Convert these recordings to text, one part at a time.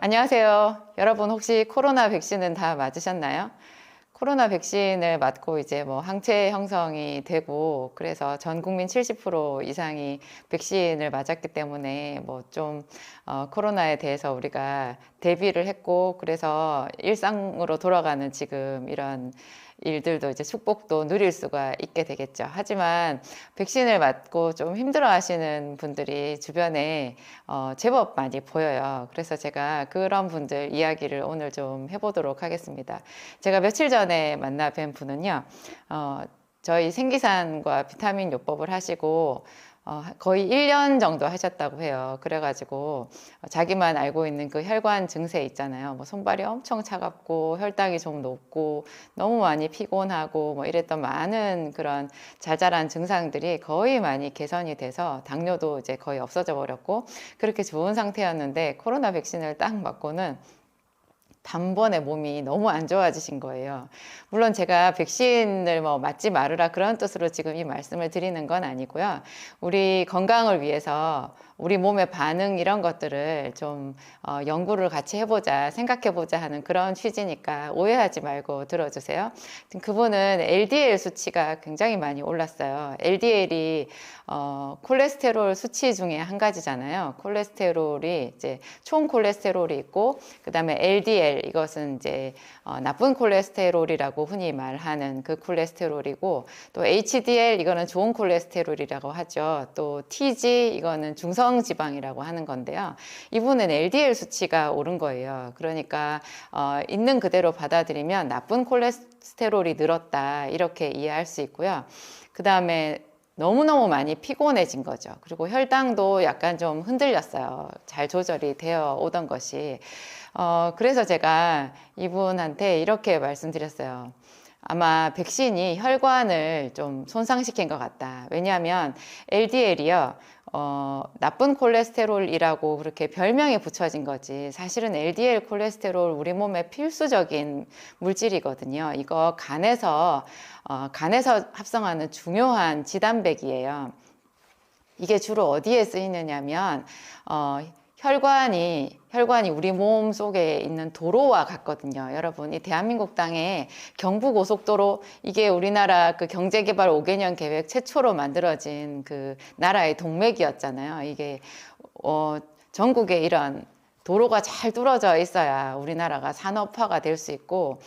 안녕하세요. 여러분 혹시 코로나 백신은 다 맞으셨나요? 코로나 백신을 맞고 이제 뭐 항체 형성이 되고 그래서 전 국민 70% 이상이 백신을 맞았기 때문에 뭐 좀 코로나에 대해서 우리가 대비를 했고 그래서 일상으로 돌아가는 지금 이런 일들도 이제 축복도 누릴 수가 있게 되겠죠. 하지만 백신을 맞고 좀 힘들어 하시는 분들이 주변에 제법 많이 보여요. 그래서 제가 그런 분들 이야기를 오늘 좀 해보도록 하겠습니다. 제가 며칠 전에 만나 뵌 분은요, 저희 생기산과 비타민 요법을 하시고 거의 1년 정도 하셨다고 해요. 그래가지고 자기만 알고 있는 그 혈관 증세 있잖아요. 뭐 손발이 엄청 차갑고 혈당이 좀 높고 너무 많이 피곤하고 뭐 이랬던 많은 그런 자잘한 증상들이 거의 많이 개선이 돼서 당뇨도 이제 거의 없어져 버렸고 그렇게 좋은 상태였는데 코로나 백신을 딱 맞고는 단번에 몸이 너무 안 좋아지신 거예요. 물론 제가 백신을 뭐 맞지 말으라 그런 뜻으로 지금 이 말씀을 드리는 건 아니고요. 우리 건강을 위해서 우리 몸의 반응 이런 것들을 좀 연구를 같이 해보자, 생각해보자 하는 그런 취지니까 오해하지 말고 들어주세요. 그분은 LDL 수치가 굉장히 많이 올랐어요. LDL이 콜레스테롤 수치 중에 한 가지잖아요. 콜레스테롤이 이제 총 콜레스테롤이 있고 그 다음에 LDL 이것은 이제 나쁜 콜레스테롤이라고 흔히 말하는 그 콜레스테롤이고 또 HDL 이거는 좋은 콜레스테롤이라고 하죠. 또 TG 이거는 중성지방이라고 하는 건데요. 이분은 LDL 수치가 오른 거예요. 그러니까 있는 그대로 받아들이면 나쁜 콜레스테롤이 늘었다 이렇게 이해할 수 있고요. 그 다음에 너무너무 많이 피곤해진 거죠. 그리고 혈당도 약간 좀 흔들렸어요. 잘 조절이 되어 오던 것이. 그래서 제가 이분한테 이렇게 말씀드렸어요. 아마 백신이 혈관을 좀 손상시킨 것 같다. 왜냐하면 LDL이요. 나쁜 콜레스테롤이라고 그렇게 별명이 붙여진 거지. 사실은 LDL 콜레스테롤 우리 몸에 필수적인 물질이거든요. 이거 간에서 합성하는 중요한 지단백이에요. 이게 주로 어디에 쓰이느냐면, 혈관이 우리 몸 속에 있는 도로와 같거든요. 여러분, 이 대한민국 땅에 경부고속도로, 이게 우리나라 그 경제개발 5개년 계획 최초로 만들어진 그 나라의 동맥이었잖아요. 이게, 전국에 이런 도로가 잘 뚫어져 있어야 우리나라가 산업화가 될 수 있고,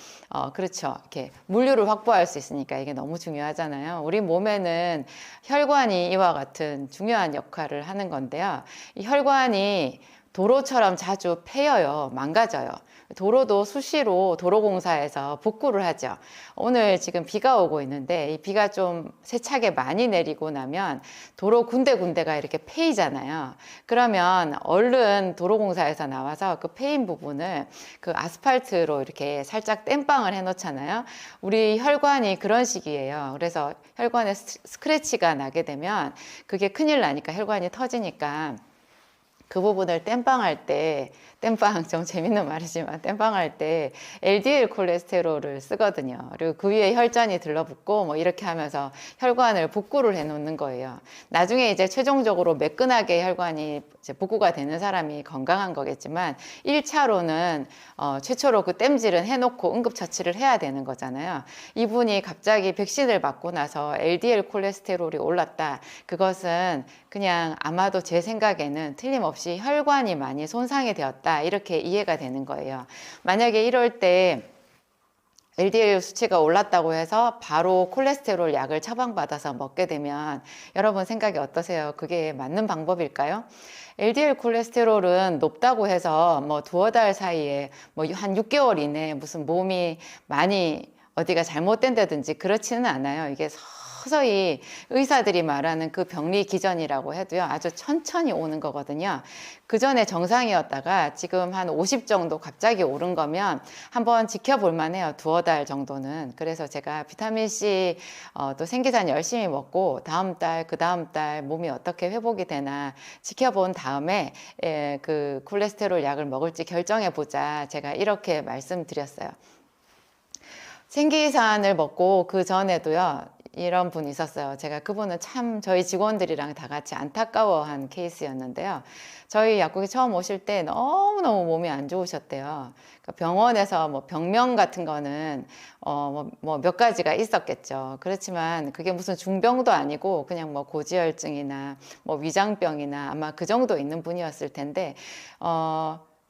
그렇죠. 이렇게 물류를 확보할 수 있으니까 이게 너무 중요하잖아요. 우리 몸에는 혈관이 이와 같은 중요한 역할을 하는 건데요. 이 혈관이 도로처럼 자주 패여요. 망가져요. 도로도 수시로 도로공사에서 복구를 하죠. 오늘 지금 비가 오고 있는데 이 비가 좀 세차게 많이 내리고 나면 도로 군데군데가 이렇게 패이잖아요. 그러면 얼른 도로공사에서 나와서 그 패인 부분을 그 아스팔트로 이렇게 살짝 땜빵을 해 놓잖아요. 우리 혈관이 그런 식이에요. 그래서 혈관에 스크래치가 나게 되면 그게 큰일 나니까 혈관이 터지니까 그 부분을 땜빵할 때, 땜빵 좀 재밌는 말이지만 땜빵할 때 LDL 콜레스테롤을 쓰거든요. 그리고 그 위에 혈전이 들러붙고 뭐 이렇게 하면서 혈관을 복구를 해 놓는 거예요. 나중에 이제 최종적으로 매끈하게 혈관이 이제 복구가 되는 사람이 건강한 거겠지만 1차로는 최초로 그 땜질은 해놓고 응급처치를 해야 되는 거잖아요. 이분이 갑자기 백신을 맞고 나서 LDL 콜레스테롤이 올랐다. 그것은 그냥 아마도 제 생각에는 틀림없이 혈관이 많이 손상이 되었다. 이렇게 이해가 되는 거예요. 만약에 이럴 때 LDL 수치가 올랐다고 해서 바로 콜레스테롤 약을 처방받아서 먹게 되면 여러분 생각이 어떠세요? 그게 맞는 방법일까요? LDL 콜레스테롤은 높다고 해서 뭐 두어 달 사이에 뭐 한 6개월 이내에 무슨 몸이 많이 어디가 잘못된다든지 그렇지는 않아요. 이게 서서히 의사들이 말하는 그 병리 기전이라고 해도요, 아주 천천히 오는 거거든요. 그 전에 정상이었다가 지금 한 50 정도 갑자기 오른 거면 한번 지켜볼 만해요. 두어 달 정도는. 그래서 제가 비타민C 또 생기산 열심히 먹고 다음 달, 그 다음 달 몸이 어떻게 회복이 되나 지켜본 다음에 그 콜레스테롤 약을 먹을지 결정해 보자. 제가 이렇게 말씀드렸어요. 생기산을 먹고 그 전에도요, 이런 분이 있었어요. 제가 그분은 참 저희 직원들이랑 다 같이 안타까워한 케이스였는데요. 저희 약국에 처음 오실 때 너무너무 몸이 안 좋으셨대요. 그러니까 병원에서 뭐 병명 같은 거는 몇 가지가 있었겠죠. 그렇지만 그게 무슨 중병도 아니고 그냥 뭐 고지혈증이나 뭐 위장병이나 아마 그 정도 있는 분이었을 텐데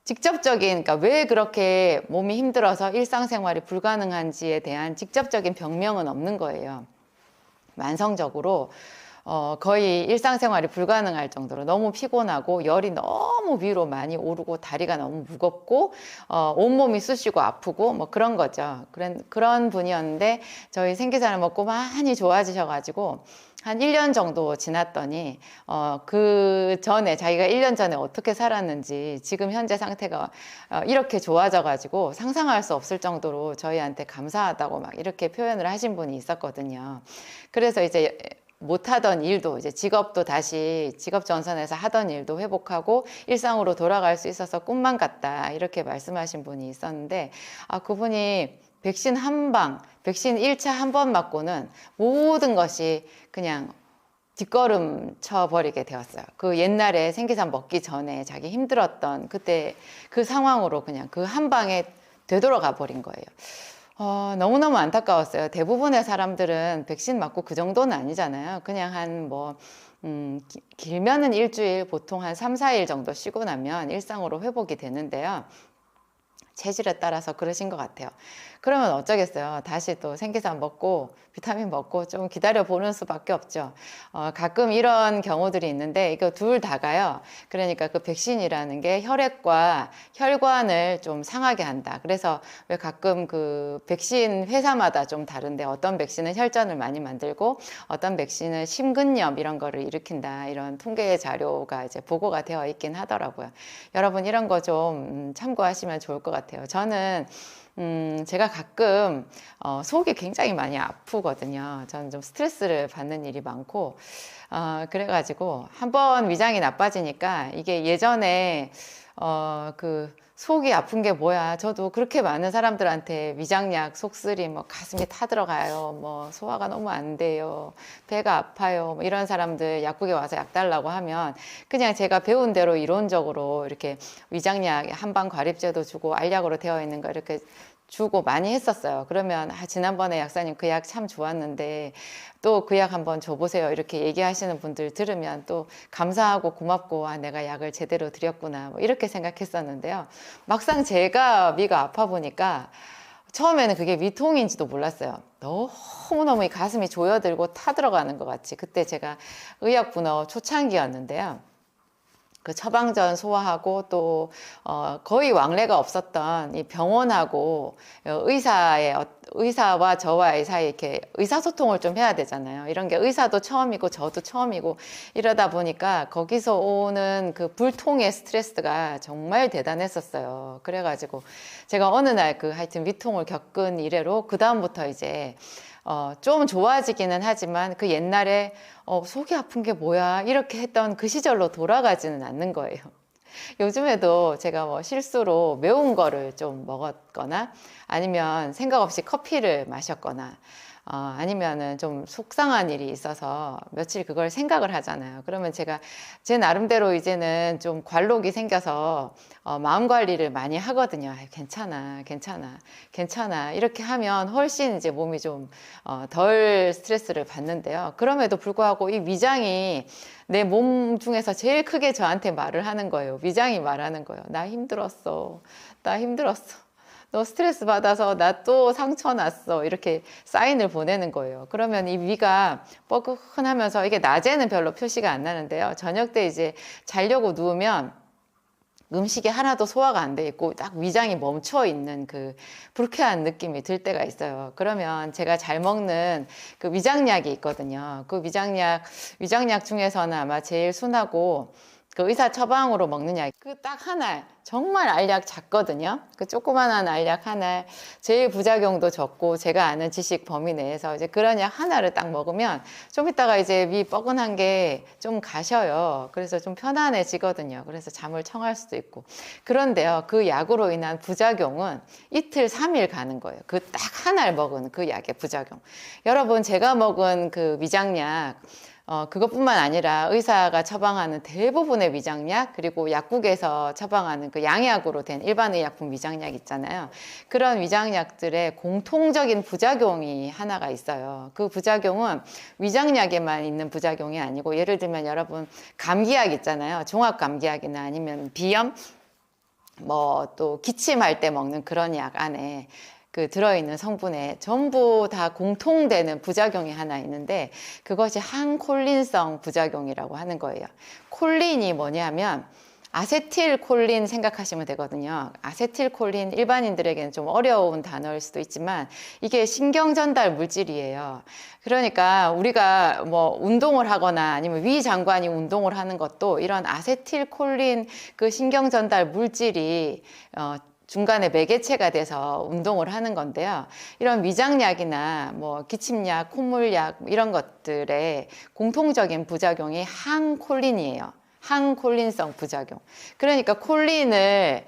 직접적인, 그러니까 왜 그렇게 몸이 힘들어서 일상생활이 불가능한지에 대한 직접적인 병명은 없는 거예요. 만성적으로 거의 일상생활이 불가능할 정도로 너무 피곤하고 열이 너무 위로 많이 오르고 다리가 너무 무겁고 온몸이 쑤시고 아프고 뭐 그런 거죠. 그런 분이었는데 저희 생기산을 먹고 많이 좋아지셔가지고 한 1년 정도 지났더니 그 전에 자기가 1년 전에 어떻게 살았는지 지금 현재 상태가 이렇게 좋아져 가지고 상상할 수 없을 정도로 저희한테 감사하다고 막 이렇게 표현을 하신 분이 있었거든요. 그래서 이제 못하던 일도 이제 직업도 다시 직업 전선에서 하던 일도 회복하고 일상으로 돌아갈 수 있어서 꿈만 같다 이렇게 말씀하신 분이 있었는데 그분이 백신 1차 한 번 맞고는 모든 것이 그냥 뒷걸음 쳐버리게 되었어요. 그 옛날에 생기산 먹기 전에 자기 힘들었던 그때 그 상황으로 그냥 그 한 방에 되돌아가 버린 거예요. 너무너무 안타까웠어요. 대부분의 사람들은 백신 맞고 그 정도는 아니잖아요. 그냥 길면은 일주일, 보통 한 3, 4일 정도 쉬고 나면 일상으로 회복이 되는데요. 체질에 따라서 그러신 것 같아요. 그러면 어쩌겠어요. 다시 또 생기산 먹고 비타민 먹고 좀 기다려 보는 수밖에 없죠. 가끔 이런 경우들이 있는데 이거 둘 다가요. 그러니까 그 백신이라는 게 혈액과 혈관을 좀 상하게 한다. 그래서 왜 가끔 그 백신 회사마다 좀 다른데 어떤 백신은 혈전을 많이 만들고 어떤 백신은 심근염 이런 거를 일으킨다. 이런 통계 자료가 이제 보고가 되어 있긴 하더라고요. 여러분 이런 거 좀 참고하시면 좋을 것 같아요. 저는 제가 가끔 속이 굉장히 많이 아프거든요. 저는 좀 스트레스를 받는 일이 많고 그래가지고 한번 위장이 나빠지니까 이게 예전에 그 속이 아픈 게 뭐야. 저도 그렇게 많은 사람들한테 위장약, 속쓰리, 뭐 가슴이 타들어가요. 뭐 소화가 너무 안 돼요. 배가 아파요. 뭐 이런 사람들 약국에 와서 약 달라고 하면 그냥 제가 배운 대로 이론적으로 이렇게 위장약 한방 과립제도 주고 알약으로 되어 있는 거 이렇게 주고 많이 했었어요. 그러면 지난번에 약사님 그 약 참 좋았는데 또 그 약 한번 줘보세요. 이렇게 얘기하시는 분들 들으면 또 감사하고 고맙고 내가 약을 제대로 드렸구나 뭐 이렇게 생각했었는데요. 막상 제가 위가 아파 보니까 처음에는 그게 위통인지도 몰랐어요. 너무너무 이 가슴이 조여들고 타들어가는 것 같이. 그때 제가 의약분호 초창기였는데요. 그 처방전 소화하고 또 거의 왕래가 없었던 이 병원하고 의사와 저와의 사이 이렇게 의사소통을 좀 해야 되잖아요. 이런 게 의사도 처음이고 저도 처음이고 이러다 보니까 거기서 오는 그 불통의 스트레스가 정말 대단했었어요. 그래가지고 제가 어느 날 하여튼 위통을 겪은 이래로 그 다음부터 이제 좀 좋아지기는 하지만 그 옛날에 속이 아픈 게 뭐야 이렇게 했던 그 시절로 돌아가지는 않는 거예요. 요즘에도 제가 뭐 실수로 매운 거를 좀 먹었거나 아니면 생각 없이 커피를 마셨거나 아니면은 좀 속상한 일이 있어서 며칠 그걸 생각을 하잖아요. 그러면 제가 제 나름대로 이제는 좀 관록이 생겨서 마음 관리를 많이 하거든요. 괜찮아, 괜찮아, 괜찮아. 이렇게 하면 훨씬 이제 몸이 좀 덜 스트레스를 받는데요. 그럼에도 불구하고 이 위장이 내 몸 중에서 제일 크게 저한테 말을 하는 거예요. 위장이 말하는 거예요. 나 힘들었어. 나 힘들었어. 너 스트레스 받아서 나 또 상처 났어. 이렇게 사인을 보내는 거예요. 그러면 이 위가 뻐근하면서 이게 낮에는 별로 표시가 안 나는데요. 저녁 때 이제 자려고 누우면 음식이 하나도 소화가 안 돼 있고 딱 위장이 멈춰 있는 그 불쾌한 느낌이 들 때가 있어요. 그러면 제가 잘 먹는 그 위장약이 있거든요. 그 위장약 중에서는 아마 제일 순하고 그 의사 처방으로 먹는 약, 그 딱 한 알, 정말 알약 작거든요. 그 조그만한 알약 한 알, 제일 부작용도 적고 제가 아는 지식 범위 내에서 이제 그런 약 하나를 딱 먹으면 좀 있다가 이제 위 뻐근한 게 좀 가셔요. 그래서 좀 편안해지거든요. 그래서 잠을 청할 수도 있고. 그런데요, 그 약으로 인한 부작용은 이틀, 3일 가는 거예요. 그 딱 한 알 먹은 그 약의 부작용. 여러분, 제가 먹은 그 위장약, 그것뿐만 아니라 의사가 처방하는 대부분의 위장약, 그리고 약국에서 처방하는 그 양약으로 된 일반 의약품 위장약 있잖아요. 그런 위장약들의 공통적인 부작용이 하나가 있어요. 그 부작용은 위장약에만 있는 부작용이 아니고, 예를 들면 여러분 감기약 있잖아요. 종합감기약이나 아니면 비염, 뭐 또 기침할 때 먹는 그런 약 안에 그 들어있는 성분에 전부 다 공통되는 부작용이 하나 있는데, 그것이 항콜린성 부작용이라고 하는 거예요. 콜린이 뭐냐면 아세틸콜린 생각하시면 되거든요. 아세틸콜린, 일반인들에게는 좀 어려운 단어일 수도 있지만 이게 신경전달 물질이에요. 그러니까 우리가 뭐 운동을 하거나 아니면 위장관이 운동을 하는 것도 이런 아세틸콜린 그 신경전달 물질이 중간에 매개체가 돼서 운동을 하는 건데요. 이런 위장약이나 뭐 기침약, 콧물약 이런 것들의 공통적인 부작용이 항콜린이에요. 항콜린성 부작용. 그러니까 콜린을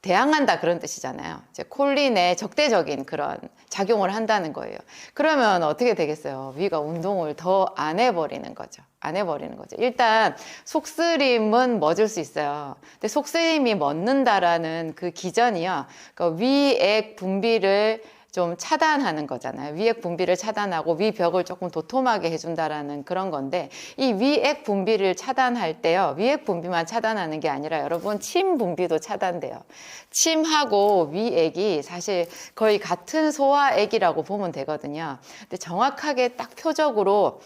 대항한다 그런 뜻이잖아요. 이제 콜린에 적대적인 그런 작용을 한다는 거예요. 그러면 어떻게 되겠어요? 위가 운동을 더 안 해버리는 거죠. 안 해버리는 거죠. 일단 속쓰림은 멎을 수 있어요. 근데 속쓰림이 멎는다라는 그 기전이요, 그 위액 분비를 좀 차단하는 거잖아요. 위액 분비를 차단하고 위벽을 조금 도톰하게 해준다라는 그런 건데, 이 위액 분비를 차단할 때요, 위액 분비만 차단하는 게 아니라 여러분 침 분비도 차단돼요. 침하고 위액이 사실 거의 같은 소화액이라고 보면 되거든요. 근데 정확하게 딱 표적으로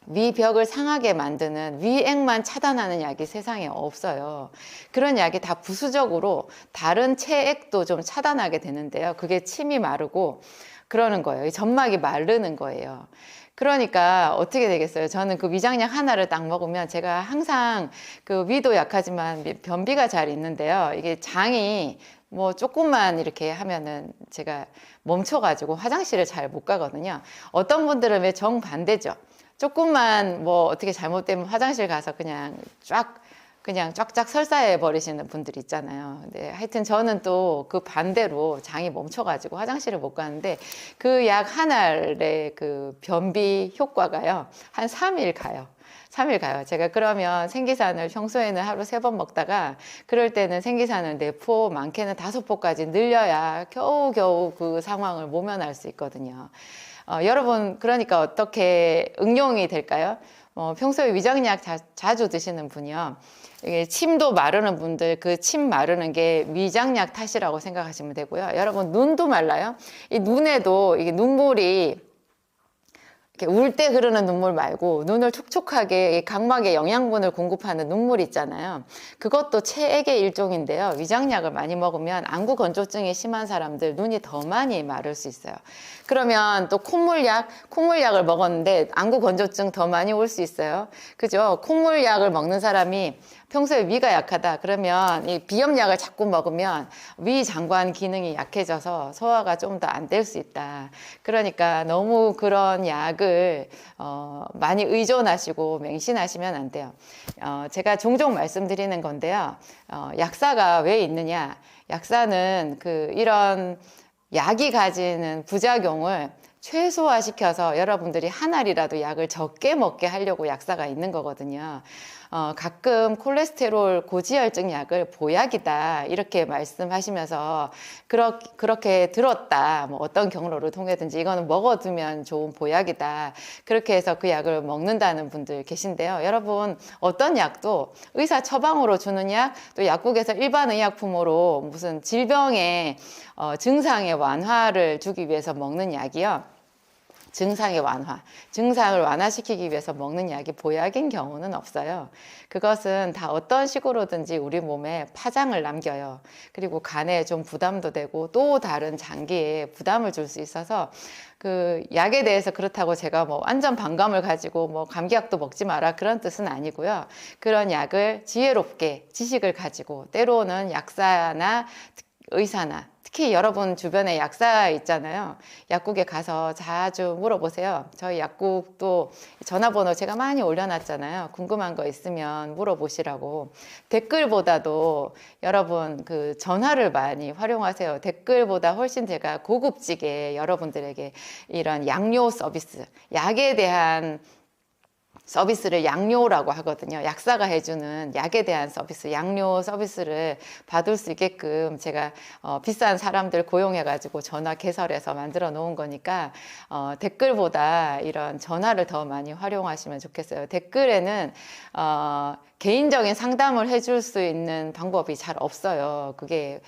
위벽을 상하게 만드는 위액만 차단하는 약이 세상에 없어요. 그런 약이 다 부수적으로 다른 체액도 좀 차단하게 되는데요. 그게 침이 마르고 그러는 거예요. 이 점막이 마르는 거예요. 그러니까 어떻게 되겠어요? 저는 그 위장약 하나를 딱 먹으면 제가 항상 그 위도 약하지만 변비가 잘 있는데요. 이게 장이 뭐 조금만 이렇게 하면은 제가 멈춰가지고 화장실을 잘 못 가거든요. 어떤 분들은 왜 정반대죠. 조금만 뭐 어떻게 잘못되면 화장실 가서 그냥 쫙쫙 설사해 버리시는 분들이 있잖아요. 근데 하여튼 저는 또 그 반대로 장이 멈춰가지고 화장실을 못 가는데, 그 약 한 알의 그 변비 효과가요, 한 3일 가요. 3일 가요. 제가 그러면 생기산을 평소에는 하루 3번 먹다가, 그럴 때는 생기산을 4포, 많게는 5포까지 늘려야 겨우겨우 그 상황을 모면할 수 있거든요. 여러분, 그러니까 어떻게 응용이 될까요? 평소에 위장약 자주 드시는 분이요, 이게 침도 마르는 분들, 그 침 마르는 게 위장약 탓이라고 생각하시면 되고요. 여러분, 눈도 말라요. 이 눈에도 이게 눈물이 울 때 흐르는 눈물 말고 눈을 촉촉하게 각막에 영양분을 공급하는 눈물 있잖아요. 그것도 체액의 일종인데요. 위장약을 많이 먹으면 안구 건조증이 심한 사람들 눈이 더 많이 마를 수 있어요. 그러면 또 콧물약을 먹었는데 안구 건조증 더 많이 올 수 있어요. 그죠? 콧물약을 먹는 사람이 평소에 위가 약하다 그러면 이 비염약을 자꾸 먹으면 위 장관 기능이 약해져서 소화가 좀 더 안 될 수 있다. 그러니까 너무 그런 약을 많이 의존하시고 맹신하시면 안 돼요. 제가 종종 말씀드리는 건데요. 약사가 왜 있느냐? 약사는 이런 약이 가지는 부작용을 최소화시켜서 여러분들이 한 알이라도 약을 적게 먹게 하려고 약사가 있는 거거든요. 가끔 콜레스테롤 고지혈증 약을 보약이다 이렇게 말씀하시면서 그렇게 들었다, 뭐 어떤 경로를 통해든지 이거는 먹어두면 좋은 보약이다, 그렇게 해서 그 약을 먹는다는 분들 계신데요. 여러분, 어떤 약도 의사 처방으로 주는 약, 또 약국에서 일반 의약품으로 무슨 질병의 증상의 완화를 주기 위해서 먹는 약이요, 증상의 완화, 증상을 완화시키기 위해서 먹는 약이 보약인 경우는 없어요. 그것은 다 어떤 식으로든지 우리 몸에 파장을 남겨요. 그리고 간에 좀 부담도 되고 또 다른 장기에 부담을 줄 수 있어서 그 약에 대해서 그렇다고 제가 뭐 완전 반감을 가지고 뭐 감기약도 먹지 마라 그런 뜻은 아니고요. 그런 약을 지혜롭게 지식을 가지고 때로는 약사나 의사나 특히 여러분 주변에 약사 있잖아요. 약국에 가서 자주 물어보세요. 저희 약국도 전화번호 제가 많이 올려놨잖아요. 궁금한 거 있으면 물어보시라고. 댓글보다도 여러분 그 전화를 많이 활용하세요. 댓글보다 훨씬 제가 고급지게 여러분들에게 이런 양료 서비스, 약에 대한 서비스를 양료라고 하거든요. 약사가 해주는 약에 대한 서비스, 양료 서비스를 받을 수 있게끔 제가 비싼 사람들 고용해가지고 전화 개설해서 만들어 놓은 거니까 댓글보다 이런 전화를 더 많이 활용하시면 좋겠어요. 댓글에는 개인적인 상담을 해줄 수 있는 방법이 잘 없어요. 그게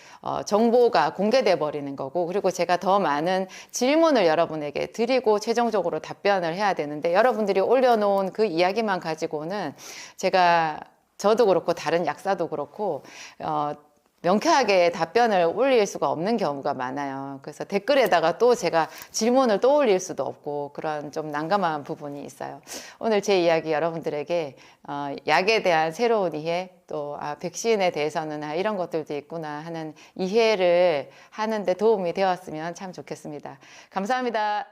정보가 공개돼 버리는 거고, 그리고 제가 더 많은 질문을 여러분에게 드리고 최종적으로 답변을 해야 되는데, 여러분들이 올려놓은 그 이야기만 가지고는 저도 그렇고 다른 약사도 그렇고 명쾌하게 답변을 올릴 수가 없는 경우가 많아요. 그래서 댓글에다가 또 제가 질문을 또 올릴 수도 없고 그런 좀 난감한 부분이 있어요. 오늘 제 이야기 여러분들에게 약에 대한 새로운 이해, 또 백신에 대해서는 이런 것들도 있구나 하는 이해를 하는데 도움이 되었으면 참 좋겠습니다. 감사합니다.